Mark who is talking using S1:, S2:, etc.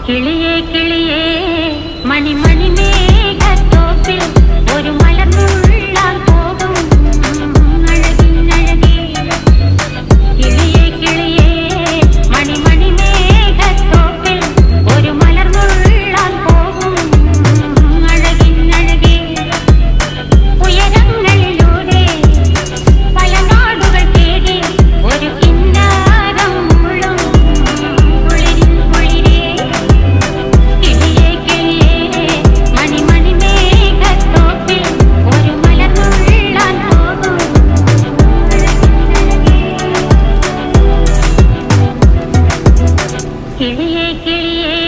S1: കിളിയേ കിളിയേ മണിമണി മേഘത്തോപ്പിൽ ഒരു മലർന്നുള്ളാൻ പോകും അഴകിനഴകേ. കിളിയേ കിളിയേ മണിമണി മേഘത്തോപ്പിൽ ഒരു മലർന്നുള്ളാൻ പോകും അഴകിനഴകേ. ഉയരങ്ങളിലൂടെ പല നാടുകൾ തേടി ഒരു കിന്നാരം മുള്ളും കുളിരിൻ കുളിരേ. കിളിയേ കിളിയേ മണിമണി മേഘത്തോപ്പിൽ ഒരു മലർന്നുള്ളാൻ പോകും അഴകിനഴകേ. കിളിയേ കിളിയേ